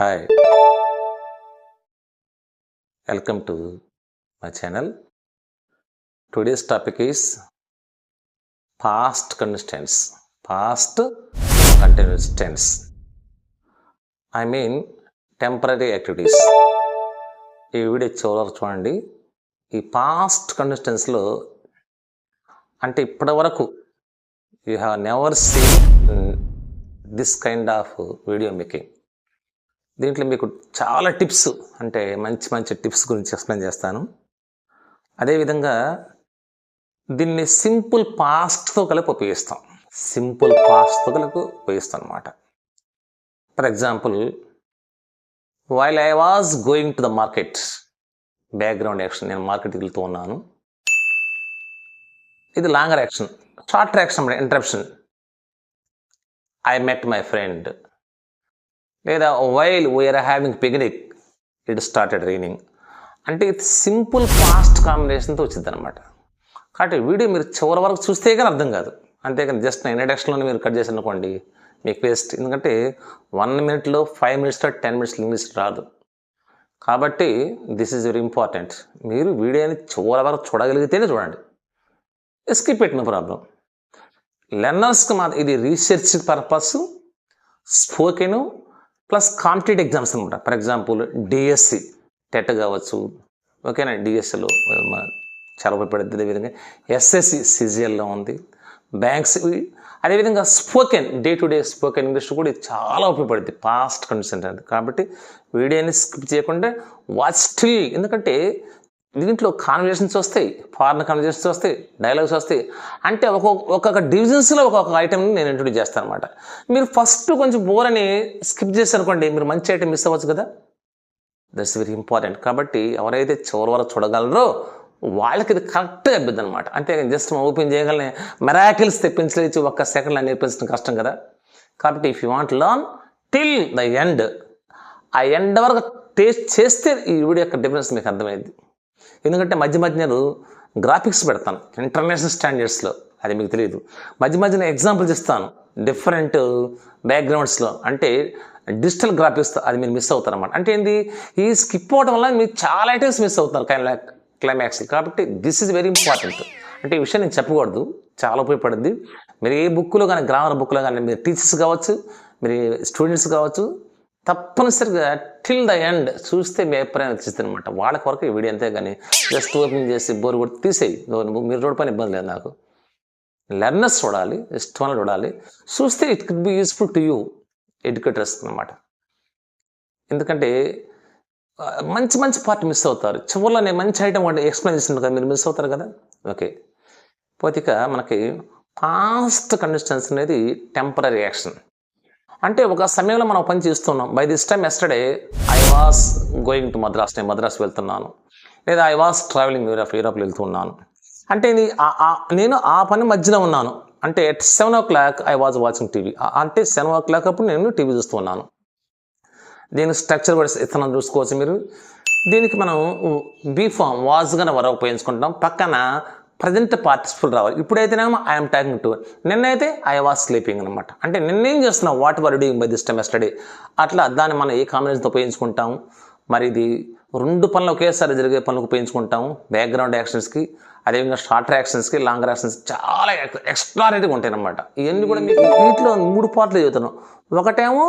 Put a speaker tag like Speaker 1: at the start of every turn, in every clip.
Speaker 1: Hi, welcome to my channel. Today's topic is past continuous tense. Past continuous tense. I mean temporary activities. ఈ video చివరి చూడండి. ఈ past continuous టెన్స్లో అంటే ఇప్పటి వరకు you have never seen this kind of video making. దీంట్లో మీకు చాలా టిప్స్ అంటే మంచి టిప్స్ గురించి ఎక్స్ప్లెయిన్ చేస్తాను. అదేవిధంగా దీన్ని సింపుల్ పాస్ట్తో కలిపి ఉపయోగిస్తాం. అనమాట. For example, while I was going to the market, background action, నేను మార్కెట్కి వెళ్తూ ఉన్నాను. ఇది longer action. Shorter action interruption, I met my friend, లేదా while we are having picnic it started raining. అంటే ఇది సింపుల్ పాస్ట్ కాంబినేషన్తో వచ్చింది అనమాట. కాబట్టి వీడియో మీరు చివరి వరకు చూస్తే కానీ అర్థం కాదు. అంతేకాని జస్ట్ నా ఇంట్రడక్షన్లోనే మీరు కట్ చేసి అనుకోండి మీకు వేస్ట్. ఎందుకంటే 1 minute 5 minutes 10 minutes ఇంగ్లీష్ రాదు. కాబట్టి దిస్ ఈజ్ వెరీ ఇంపార్టెంట్. మీరు వీడియోని చివరి వరకు చూడగలిగితేనే చూడండి, స్కిప్ పెట్టిన ప్రాబ్లం. లెర్నర్స్కి మాత్రం ఇది research purpose, spoken plus competitive exams అనమాట. ఫర్ ఎగ్జాంపుల్ డిఎస్సి టెట్ కావచ్చు, ఓకేనా, డిఎస్సిలో చాలా ఉపయోగపడుతుంది. అదేవిధంగా ఎస్ఎస్సి సిజిఎల్లో ఉంది, బ్యాంక్స్, అదేవిధంగా spoken day to day spoken English కూడా ఇది చాలా ఉపయోగపడుతుంది పాస్ట్ కండిషన్ అనేది. కాబట్టి వీడియోని స్కిప్ చేయకుండా వాచ్ స్టిల్. ఎందుకంటే దీంట్లో కాన్వర్జేషన్స్ వస్తాయి, ఫారెన్ కాన్వర్జేషన్స్ వస్తాయి, డైలాగ్స్ వస్తాయి. అంటే ఒక్కొక్క డివిజన్స్లో ఒక్కొక్క ఐటెంని నేను ఇంట్రొడ్యూస్ చేస్తాను అనమాట. మీరు ఫస్ట్ కొంచెం బోర్ అని స్కిప్ చేస్తారు అనుకోండి, మీరు మంచి ఐటెం మిస్ అవ్వచ్చు కదా. That's very important. కాబట్టి ఎవరైతే చివరి వరకు చూడగలరో వాళ్ళకి ఇది కరెక్ట్గా అబ్బిద్ది అనమాట. అంతేగాని జస్ట్ ఓపెన్ చేయగలనే మెరాకిల్స్ తెప్పించలేచి ఒక్క సెకండ్లో నేర్పించడం కష్టం కదా. కాబట్టి if you want learn till the end, ఆ ఎండ్ వరకు టేస్ట్ చేస్తే ఈ వీడియో యొక్క డిఫరెన్స్ మీకు అర్థమైంది. ఎందుకంటే మధ్య నేను గ్రాఫిక్స్ పెడతాను ఇంటర్నేషనల్ స్టాండర్డ్స్లో, అది మీకు తెలియదు. మధ్యన ఎగ్జాంపుల్స్ ఇస్తాను డిఫరెంట్ బ్యాక్గ్రౌండ్స్లో, అంటే డిజిటల్ గ్రాఫిక్స్తో. అది మీరు మిస్ అవుతారు అన్నమాట. అంటే ఏంది, ఈ స్కిప్ అవడం వల్ల మీరు చాలా ఐటమ్స్ మిస్ అవుతారు క్లైమాక్స్. కాబట్టి దిస్ ఈజ్ వెరీ ఇంపార్టెంట్. అంటే ఈ విషయం నేను చెప్పకూడదు, చాలా ఉపయోగపడుద్ది. మీరు ఏ బుక్లో కానీ, గ్రామర్ బుక్లో కానీ, మీరు టీచర్స్ కావచ్చు, మీరు స్టూడెంట్స్ కావచ్చు, తప్పనిసరిగా టిల్ ద ఎండ్ చూస్తే మీ అభిప్రాయం వచ్చింది అనమాట. వాళ్ళకి వరకు ఈ వీడియో అంతే. కానీ జస్ట్ ఓపెన్ చేసి బోర్ కొట్టి తీసేయి, మీరు చూడపని ఇబ్బంది లేదు నాకు. లెర్నర్స్ చూడాలి, ఇష్టం చూడాలి, చూస్తే it could be useful to you educators అనమాట. ఎందుకంటే మంచి పార్ట్ మిస్ అవుతారు. చివరిలో నేను మంచి ఐటమ్ ఎక్స్ప్లెయిన్ చేస్తున్నాను కదా, మీరు మిస్ అవుతారు కదా. ఓకే, పోతిక మనకి పాస్ట్ కండిషన్స్ అనేది టెంపరరీ యాక్షన్. అంటే ఒక సమయంలో మనం పని చేస్తున్నాం. By this time yesterday I was going to Madras, నేను మద్రాస్ వెళ్తున్నాను, లేదా ఐ వాస్ ట్రావెలింగ్ యూరోప్ వెళ్తున్నాను. అంటే నేను ఆ పని మధ్యలో ఉన్నాను. అంటే at 7 o'clock I was watching TV. అంటే 7 o'clock అప్పుడు నేను టీవీ చూస్తున్నాను. దీనికి స్ట్రక్చర్ కూడా ఇస్తున్నాను, చూసుకోవచ్చు మీరు. దీనికి మనం బీ ఫామ్ వాజ్గానే వరకు ఉపయోగించుకుంటాం. పక్కన ప్రజెంట్ పార్టిసిపుల్ రావాలి. ఇప్పుడైతేనేమో ఐఎమ్ టాకింగ్ టు, నిన్నైతే ఐ వాజ్ స్లీపింగ్ అనమాట. అంటే నిన్నేం చేస్తున్నాం, what were doing by this time yesterday. అట్లా దాన్ని మనం ఏ కాంబినేషన్తో ఉపయోగించుకుంటాము. మరి ఇది 2 పనులు ఒకేసారి జరిగే పనులకు ఉపయోగించుకుంటాము. బ్యాక్గ్రౌండ్ యాక్షన్స్కి, అదేవిధంగా షార్టర్ యాక్షన్స్కి, లాంగర్ యాక్షన్స్ చాలా ఎక్స్ట్రానరీగా ఉంటాయి అన్నమాట. ఇవన్నీ కూడా మీకు వీటిలో 3 పార్ట్లు చదువుతున్నాం. ఒకటేమో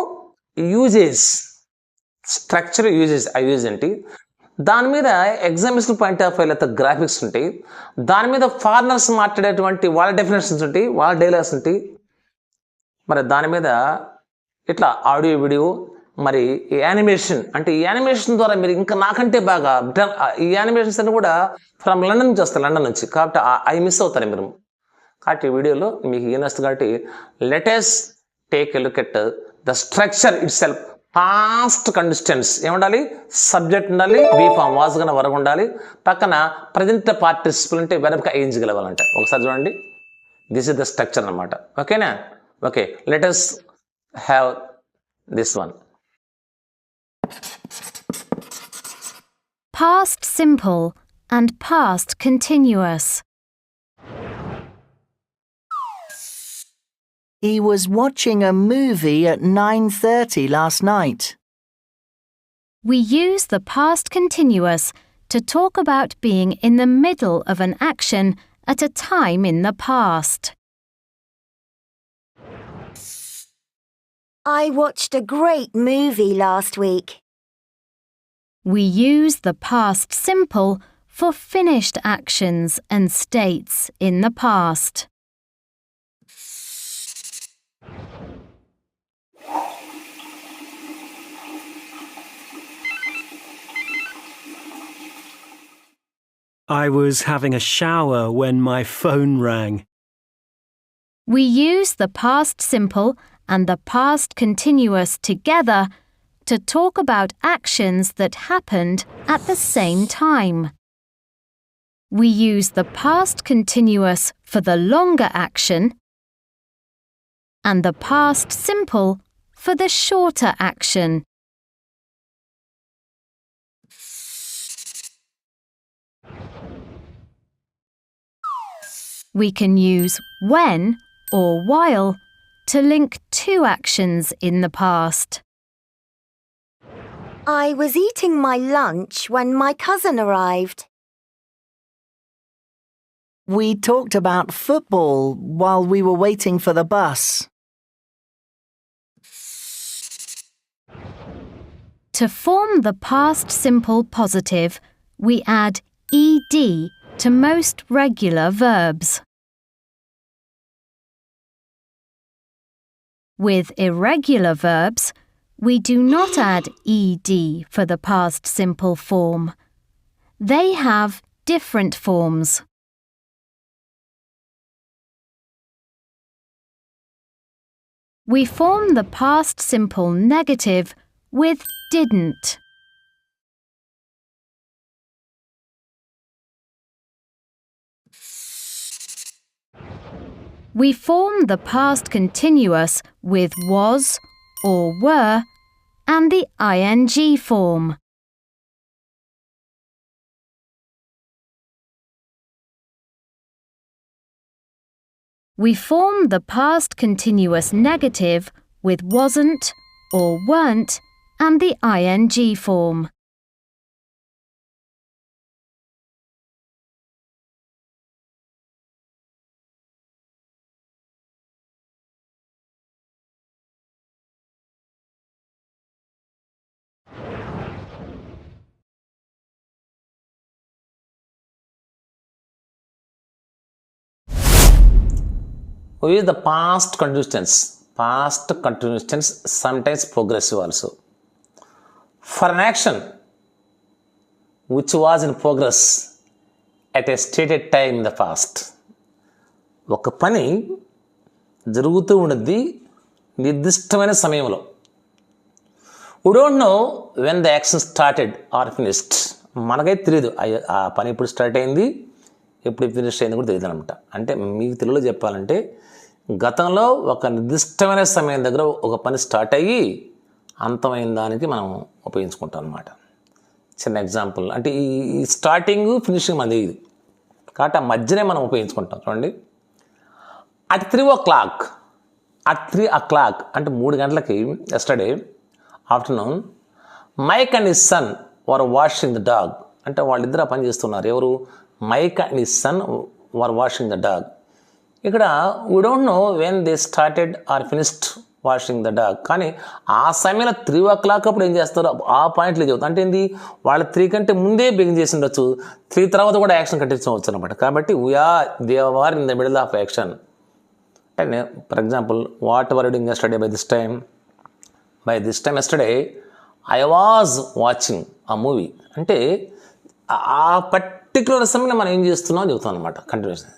Speaker 1: యూజెస్, స్ట్రక్చర్ యూజెస్, ఆ యూజ్ ఏంటి, దాని మీద ఎగ్జామినేషన్ పాయింట్ ఆఫ్ వ్యూ అయితే గ్రాఫిక్స్ ఉంటాయి, దాని మీద ఫారినర్స్ మాట్లాడేటువంటి వాళ్ళ డెఫినేషన్స్ ఉంటాయి, వాళ్ళ డైలాగ్స్ ఉంటాయి. మరి దాని మీద ఇట్లా ఆడియో వీడియో, మరి యానిమేషన్. అంటే ఈ యానిమేషన్ ద్వారా మీరు ఇంకా నాకంటే బాగా ఈ యానిమేషన్స్ అన్ని కూడా ఫ్రమ్ లండన్ నుంచి వస్తాయి, లండన్ నుంచి. కాబట్టి అవి మిస్ అవుతారు మీరు. కాబట్టి ఈ వీడియోలో మీకు ఏం వస్తుంది కాబట్టి let us take a look at the structure it self. Past conditions ఏముండాలి, సబ్జెక్ట్ ఉండాలి, బీ ఫామ్ వాజ్గానే వరకు ఉండాలి, పక్కన ప్రజెంట్ పార్టిసిపుల్ అంటే వెనక ఏయించగలవాలంటే. ఒకసారి చూడండి, దిస్ ఇస్ ద స్ట్రక్చర్ అనమాట. ఓకేనా. Okay, let us have this one.
Speaker 2: Past simple and past continuous.
Speaker 3: He was watching a movie at 9:30 last night.
Speaker 2: We use the past continuous to talk about being in the middle of an action at a time in the past.
Speaker 3: I watched a great movie last week.
Speaker 2: We use the past simple for finished actions and states in the past.
Speaker 4: I was having a shower when my phone rang.
Speaker 2: We use the past simple and the past continuous together to talk about actions that happened at the same time. We use the past continuous for the longer action and the past simple for the shorter action. We can use when or while to link two actions in the past.
Speaker 3: I was eating my lunch when my cousin arrived.
Speaker 5: We talked about football while we were waiting for the bus.
Speaker 2: To form the past simple positive, we add ed to most regular verbs. With irregular verbs, we do not add ed for the past simple form. They have different forms. We form the past simple negative with didn't. We form the past continuous with was or were and the ing form. We form the past continuous negative with wasn't or weren't and the ing form.
Speaker 1: We use the past continuous tense. Past continuous tense, sometimes progressive also. For an action which was in progress at a stated time in the past. ఒక పని జరుగుతూ ఉన్నది నిర్దిష్టమైన సమయంలో. We don't know when the action started or finished. మనకైతే తెలియదు ఆ పని ఎప్పుడు స్టార్ట్ అయింది, ఎప్పుడు ఫినిష్ అయింది కూడా తెలియదు అనమాట. అంటే మీకు తెలుగులో చెప్పాలంటే గతంలో ఒక నిర్దిష్టమైన సమయం దగ్గర ఒక పని స్టార్ట్ అయ్యి అంతమైన దానికి మనం ఉపయోగించుకుంటాం అనమాట. చిన్న ఎగ్జాంపుల్ అంటే ఈ స్టార్టింగ్ ఫినిషింగ్ మనది ఇది కాబట్టి ఆ మధ్యనే మనం ఉపయోగించుకుంటాం. చూడండి, at 3 o'clock అంటే 3 గంటలకి yesterday afternoon Mike and his son were washing the dog. అంటే వాళ్ళిద్దరు పని చేస్తున్నారు. ఎవరు? Mike and his son were washing the dog. ఇక్కడ we don't know when they started or finished washing the dog. కానీ ఆ సమయంలో 3 o'clock అప్పుడు ఏం చేస్తారో ఆ పాయింట్లో చదువుతారు. అంటే ఏంది, వాళ్ళ 3 కంటే ముందే బిగిన్ చేసి ఉండొచ్చు, 3 తర్వాత కూడా యాక్షన్ కంటిన్యూ అనమాట. కాబట్టి they are in the middle of action. అంటే for example, what were doing yesterday by this time yesterday I was watching a movie. అంటే ఆ పర్టిక్యులర్ సమయంలో మనం ఏం చేస్తున్నాం చెబుతాం అనమాట. కంటిన్యూషన్.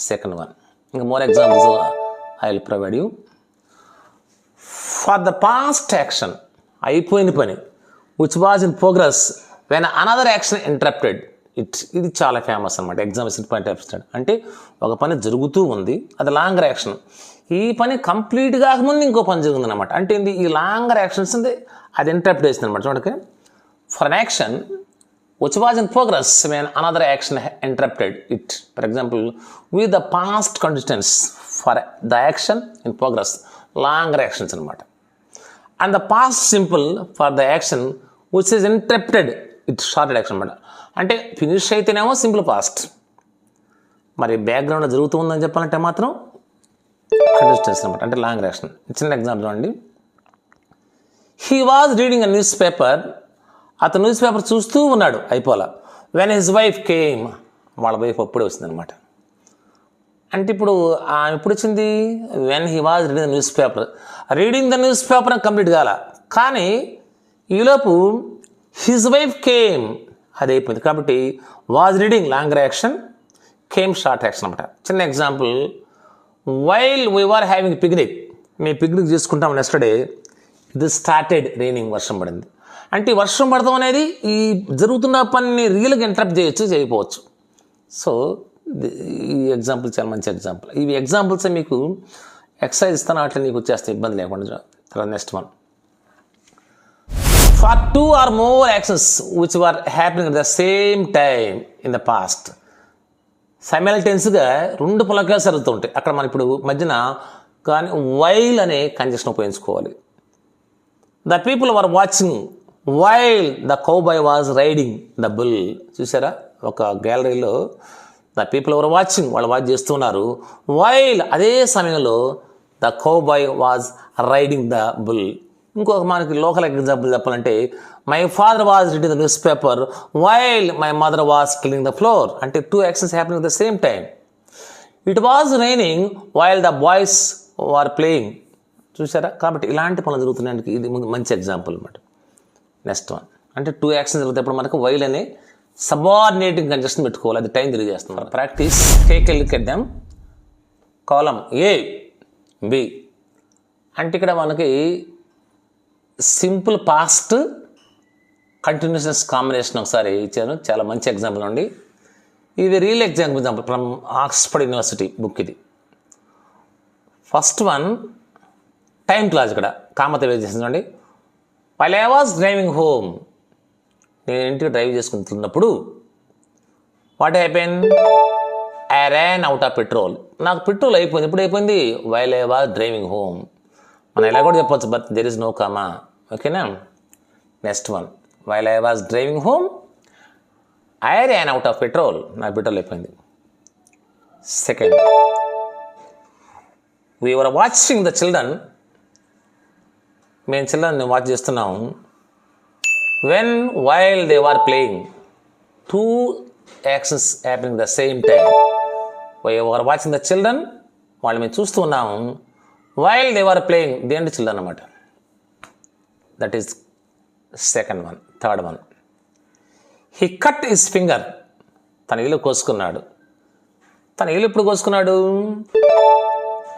Speaker 1: సెకండ్ వన్, ఇంకా more examples I will provide you. For the past action, అయిపోయిన పని, which was in progress when another action interrupted it. ఇది చాలా ఫేమస్ అనమాట. ఎగ్జాంపుల్స్ పాయింట్ ఆఫ్ స్టార్ట్ అంటే ఒక పని జరుగుతూ ఉంది, అది లాంగర్ యాక్షన్. ఈ పని కంప్లీట్ కాకముందు ఇంకో పని జరిగింది అనమాట. అంటే ఏంది, ఈ లాంగర్ యాక్షన్స్ అది ఇంటరప్ట్ చేసింది అనమాట. చూడండి, for an action which was in progress when another action interrupted it. For example, with the past continuous tense for the action in progress, longer actions anamata. And the past simple for the action which is interrupted it shorted action అనమాట. అంటే finish అయితేనేమో simple past, మరి background జరుగుతూ ఉందని చెప్పాలంటే మాత్రం continuous tense అనమాట, అంటే లాంగ్ యాక్షన్. చిన్న ఎగ్జాంపుల్ చూడండి. He was reading a newspaper, అతను న్యూస్ పేపర్ చూస్తూ ఉన్నాడు, అయిపోలా. వెన్ హిజ్ వైఫ్ కేమ్, వాళ్ళ వైఫ్ అప్పుడే వచ్చిందనమాట. అంటే ఇప్పుడు ఎప్పుడు వచ్చింది? When he was reading the newspaper. Reading the newspaper complete కాల, కానీ ఈలోపు హిజ్ వైఫ్ కేమ్ అది అయిపోయింది. కాబట్టి was reading long action, came short action అనమాట. చిన్న example, while we are having picnic, మేము పిక్నిక్ చేసుకుంటాం నెక్స్ట్డే, ఇది స్టార్టెడ్ రైనింగ్, వర్షం పడింది. అంటే వర్షం పడతాం అనేది ఈ జరుగుతున్న పనిని రియల్గా ఇంటరప్ట్ చేయొచ్చు, చేయకపోవచ్చు. సో ఈ ఎగ్జాంపుల్ చాలా మంచి ఎగ్జాంపుల్. ఇవి ఎగ్జాంపుల్స్ మీకు ఎక్సర్సైజ్ ఇస్తాను, అట్లా నీకు వచ్చేస్తాయి, ఇబ్బంది లేకుండా. తర్వాత next one, for 2 or more actions which were happening at the same time in the past. సైమల్టేనియస్గా 2 పనులు ఒకేసారి జరుగుతూ ఉంటాయి. అక్కడ మనం ఇప్పుడు మధ్యన కానీ వైల్ అనే కంజెషన్ ఉపయోగించుకోవాలి. The people were watching while the cowboy was riding the bull. చూసారా, ఒక గ్యాలరీలో ద పీపుల్ వర్ వాచింగ్, వాళ్ళు వాచ్ చేస్తున్నారు, వైల్ అదే సమయంలో the cowboy was riding the bull. ఇంకొక మనకి లోకల్ ఎగ్జాంపుల్ చెప్పాలంటే, my father was reading the newspaper while my mother was cleaning the floor. అంటే 2 actions happening at the same time. It was raining while the boys are playing. చూసారా, కాబట్టి ఇలాంటి పనులు జరుగుతున్నాయి. ఇది మంచి ఎగ్జాంపుల్ అనమాట. నెక్స్ట్ వన్, అంటే 2 యాక్షన్స్ జరుగుతాయి. మనకు వైల్ అనే సబార్డినేటింగ్ కంజెషన్ పెట్టుకోవాలి, అది టైం తెలియజేస్తున్నారు. Practice, take a look at them. Column A, B. అంటే ఇక్కడ మనకి సింపుల్ పాస్ట్ కంటిన్యూస్ కాంబినేషన్ ఒకసారి ఇచ్చాను, చాలా మంచి ఎగ్జాంపుల్ అండి. ఇది real example from Oxford University book. ఇది ఫస్ట్ వన్, టైం క్లాజ్. ఇక్కడ కామత వేసేసిందండి. While I was driving home, నేను ఇంటికి డ్రైవ్ చేసుకుంటున్నప్పుడు, what happen? I ran out of petrol, నాకు పెట్రోల్ అయిపోయింది. ఇప్పుడు అయిపోయింది, while I was driving home. మనం ఎలా కూడా చెప్పొచ్చు, but there is no comma. ఓకేనా? Next one, while I was driving home I ran out of petrol, నాకు పెట్రోల్ అయిపోయింది. Second, we were watching the children, మేము చిల్డ్రన్ వాచ్ చేస్తున్నాం. When while they are playing, 2 actions happening the same time. We were watching the children, వాళ్ళు మేము చూస్తూ ఉన్నాము. While they are playing, దేంటి children అన్నమాట. That is second one. Third one, he cut his finger, తన ఇల్లు కోసుకున్నాడు. తన ఇల్లు ఎప్పుడు కోసుకున్నాడు?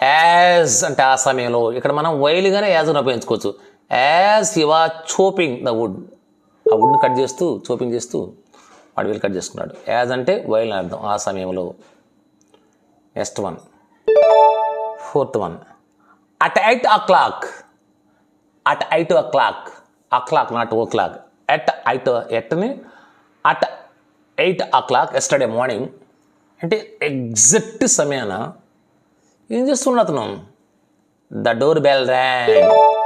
Speaker 1: యాజ్ అంటే ఆ సమయంలో. ఇక్కడ మనం వైల్గానే యాజ్ని ఉపయోగించుకోవచ్చు. As he was chopping the wood, ఆ వుడ్ని కట్ చేస్తూ, చోపింగ్ చేస్తూ వాడు వీళ్ళు కట్ చేసుకున్నాడు. యాజ్ అంటే వైల్ అని అర్థం, ఆ సమయంలో. Next one, fourth one, at 8 o'clock, at 8 o'clock, o'clock not o'clock, at 8 o'clock yesterday morning. అంటే ఎగ్జాక్ట్ సమయాన ఏం చేస్తున్నాడు అతను? The door bell rang.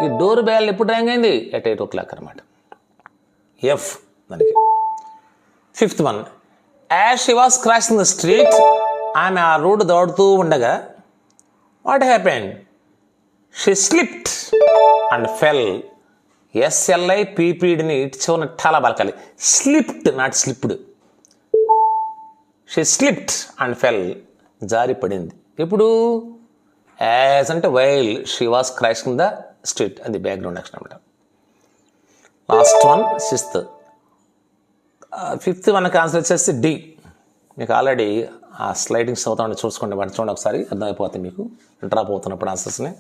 Speaker 1: ఈ డోర్ బెల్ ఎప్పుడు ర్యాంగ్ అయింది? at 8 o'clock అనమాట. ఎఫ్ దానికి. Fifth one, as she was crossing the street, ఆమె ఆ రోడ్డు దౌడుతూ ఉండగా, what happen? She slipped and fell. SLIPPDని ఇటు చివరిన చాలా బలకాలి. Slipped not slipped. She slipped and fell, జారి పడింది. ఇప్పుడు యాజ్ అంటే while she was crossing the street, అది బ్యాక్గ్రౌండ్ యాక్షన్ అనమాట. Last one, sixth. ఫిఫ్త్ మనకు ఆన్సర్ వచ్చేసి డి. మీకు ఆల్రెడీ ఆ స్లైడింగ్స్ అవుతా ఉంటే చూసుకోండి, వాటిని చూడండి ఒకసారి, అర్థమైపోతాయి మీకు డ్రాప్ అవుతున్నప్పుడు ఆన్సర్స్ని.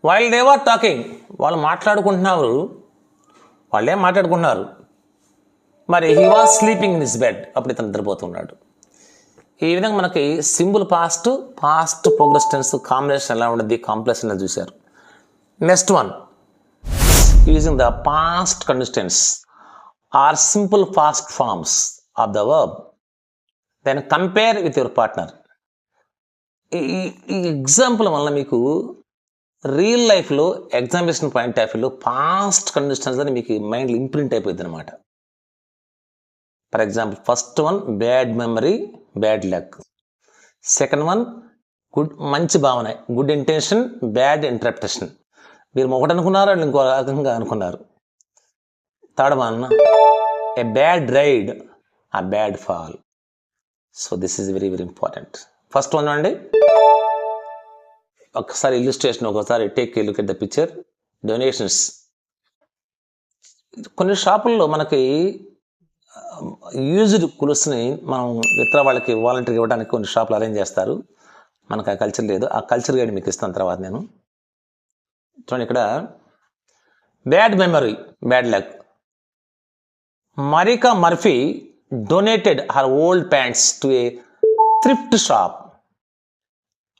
Speaker 1: వైల్ దే వర్ టాకింగ్, వాళ్ళు మాట్లాడుకుంటున్నారు. వాళ్ళేం మాట్లాడుకుంటున్నారు? మరి he was sleeping in his bed, అప్పుడు ఇతను నిద్రపోతున్నాడు. ఈ విధంగా మనకి simple past, past progress tense combination ఎలా ఉండదు, కాంప్లెక్స్ ఎలా చూశారు. Next one, using the past continuous tense or simple past forms of the verb, then compare with your partner. ఈ ఎగ్జాంపుల్ వల్ల మీకు రియల్ లైఫ్లో ఎగ్జామినేషన్ పాయింట్ ఆఫ్ వ్యూలో past conditions అని మీకు మైండ్లో ఇంప్రింట్ అయిపోయింది అనమాట. For example, first one bad memory, bad luck. Second one మంచి భావన, గుడ్ ఇంటెన్షన్, బ్యాడ్ ఇంటర్ప్రిటేషన్. మీరు ఒకటి అనుకున్నారు, ఇంకో రకంగా అనుకున్నారు. Third one a bad ride, a bad fall. So this is very very important. First one అండి, ఒకసారి ఇల్లుస్ట్రేషన్, ఒకసారి take a look at the picture. Donations. కొన్ని షాపుల్లో మనకి యూజ్డ్ క్లోత్స్ని మనం ఇతర వాళ్ళకి వాలంటీర్గా ఇవ్వడానికి కొన్ని షాపులు అరేంజ్ చేస్తారు. మనకు ఆ కల్చర్ లేదు. ఆ కల్చర్ గైడ్ మీకు ఇస్తాను తర్వాత నేను. చూడండి ఇక్కడ bad memory, bad luck. Marika Murphy donated her old pants to a thrift shop.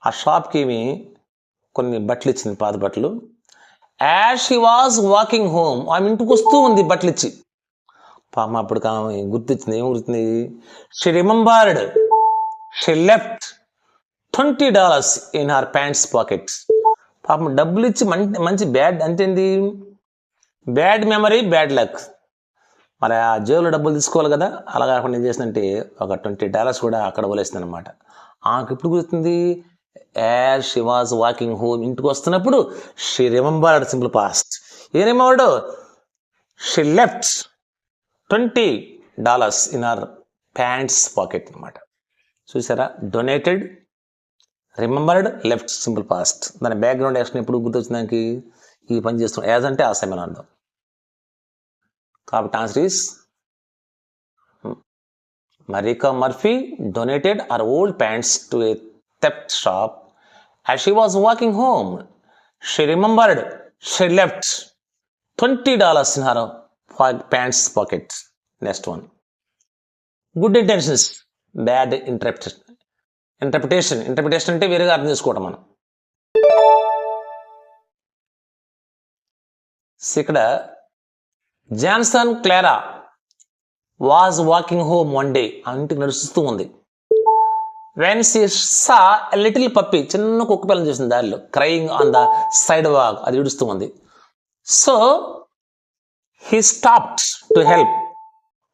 Speaker 1: ఆ షాప్కి కొన్ని బట్టలు ఇచ్చింది, పాత బట్టలు. As she was walking home, ఆమె ఇంటికి వస్తూ ఉంది బట్టలు ఇచ్చి. పాపం అప్పుడు ఆమె గుర్తించింది. ఏం గుర్తుంది? She remembered she left $20 in her pants pockets. పాపం డబ్బులు ఇచ్చి మంచి బ్యాడ్ అంతేంది, బ్యాడ్ మెమరీ, బ్యాడ్ లక్. మరి ఆ జేబులో డబ్బులు తీసుకోవాలి కదా, అలా కాకుండా ఏం చేసిందంటే ఒక $20 కూడా అక్కడ వదిలేస్తుంది అనమాట. ఆమెకు ఇప్పుడు గుర్తుంది, as she was walking home, ఇంటికి వస్తున్నప్పుడు she remembered simple past. A remembered? She left $20 in her pants pocket అనమాట. చూసారా? Donated, remembered, left, simple past. దాని బ్యాక్గ్రౌండ్ యాక్షన్ ఎప్పుడు గుర్తొచ్చింది దానికి? ఈ పని చేస్తున్నాం. యాజ్ అంటే ఆ సమయంలో అర్థం. కాబట్టి answer is Marika Murphy donated her old pants to a thrift shop. As she was walking home, she remembered she left $20 in her pants pocket. Next one. Good intentions, bad interpretation. Interpretation అంటే వేరేగా అర్థం చేసుకోవటం మనం. ఇక్కడ Johnson Clara was walking home one day, ఇంటికి నడుస్తూ ఉంది. When she saw a little puppy, చిన్న కుక్క పిల్లని చూసింది దారిలో, crying on the sidewalk, అది ఏడుస్తూ ఉంది. So he stopped to help,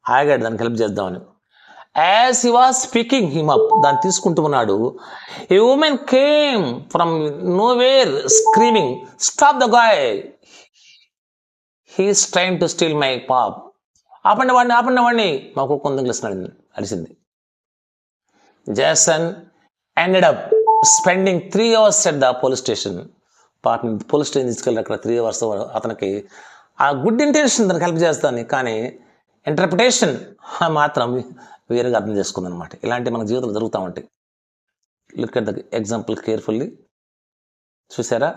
Speaker 1: ఆగాడు దానికి హెల్ప్ చేద్దామని. As he was picking him up, దాన్ని తీసుకుంటూ ఉన్నాడు. A woman came from nowhere screaming, stop the guy, he's trying to steal my pup. ఆపండి వాడిని, మా కుక్క ఉందని అడిసింది. Jason ended up spending 3 hours at the police station. పాపని పోలీస్ స్టేషన్ తీసుకెళ్ళి అక్కడ 3 hours అతనికి ఆ గుడ్ ఇంటెన్షన్ తనకు హెల్ప్ చేస్తాను, కానీ ఇంటర్ప్రిటేషన్ మాత్రం వేరేగా అర్థం చేసుకుంది అనమాట. ఇలాంటి మన జీవితంలో జరుగుతూ ఉంటాయి. Look at the example carefully. చూసారా?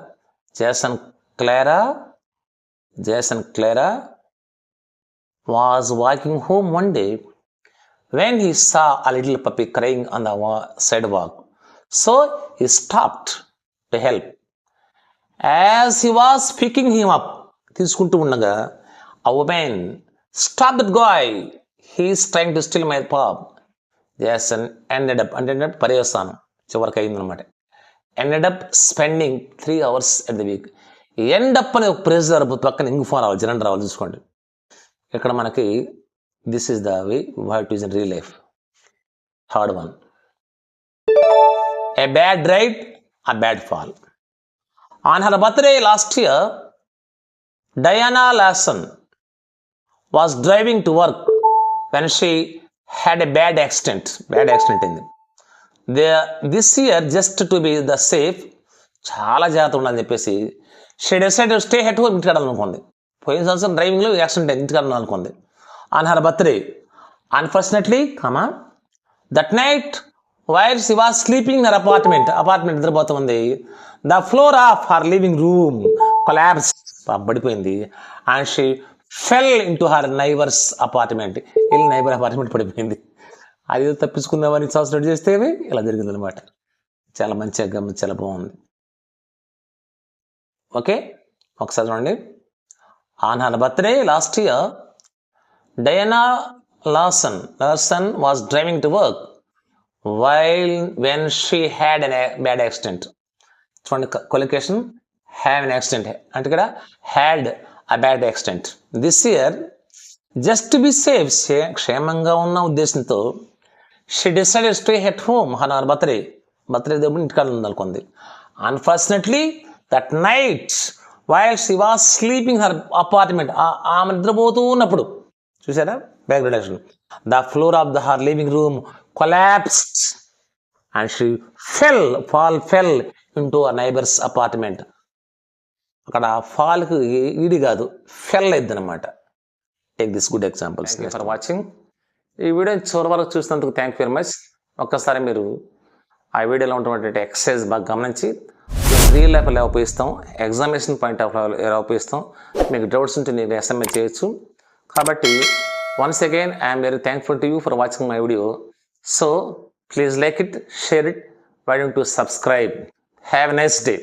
Speaker 1: Jason Clara was walking home one day when he saw a little puppy crying on the sidewalk. So he stopped to help. As he was picking him up, తీసుకుంటూ ఉండగా, a woman, stop that guy, he is trying to steal my pup. Jason ended up పర్యవసానం చివరికి అయిందనమాట. Ended up spending 3 hours at the week. End up అనే ఒక pressure పక్కన ఇంగ్ phone రావాలి, జనం రావాలి. చూసుకోండి ఇక్కడ మనకి this is the way what is in real life. Third one, a bad ride, a bad fall. On her birthday last year, Diana Lawson was driving to work when she had a bad accident. అయింది. This year, just to be the safe, చాలా జాగ్రత్త ఉండాలని చెప్పేసి she decided to stay at home, ఇంటికాడ అనుకుంది. పోయిన సంవత్సరం డ్రైవింగ్లో యాక్సిడెంట్ అయింది, ఇంటికాడ అనుకుంది. On her birthday, unfortunately that night while she was sleeping in her apartment నిద్రపోతుంది. The floor of her living room collapse, పడిపోయింది. And she fell into her neighbours apartment, neighbour apartment పడిపోయింది. అది తప్పించుకుందామని సంవత్సరం చేస్తే ఇలా జరిగింది అనమాట. చాలా మంచిగా గమనించి చాలా బాగుంది. ఓకే, ఒకసారి చూడండి. On her birthday last year, Diana Lawson was driving to work when she had an bad accident. చూడండి కొలికేషన్, హ్యావ్ ఎన్ యాక్సిడెంట్ అంటే ఇక్కడ had a bad accident. This year just to be safe, క్షేమంగా ఉన్న ఉద్దేశంతో she decided stay at home on our birthday దేవుడు ఇంటికాడ ఉందనుకుంది. Unfortunately that night while she was sleeping her apartment, ఆమె నిద్రపోతూ ఉన్నప్పుడు చూసారా back reduction, the floor of the her living room collapsed and she full into a neighbours apartment. అక్కడ ఫాల్కి ఈడి కాదు ఫెల్ అయింది అనమాట. Take this good examples for watching. ఈ వీడియో చివరి వరకు చూసినందుకు థ్యాంక్ యూ వెరీ మచ్. ఒక్కసారి మీరు ఆ వీడియోలో ఉన్నటువంటి ఎక్సర్సైజ్ బాగా గమనించి రియల్ లైఫ్లో ఎలా ఉపయోగిస్తాం, ఎగ్జామినేషన్ పాయింట్ ఆఫ్ ఎలా ఉపయోగిస్తాం, మీకు డౌట్స్ ఉంటే నేను ఎస్ఎంఎస్ చేయొచ్చు. కాబట్టి once again I'm very thankful to you for watching my video. So please like it, share it, why don't you subscribe. Have a nice day.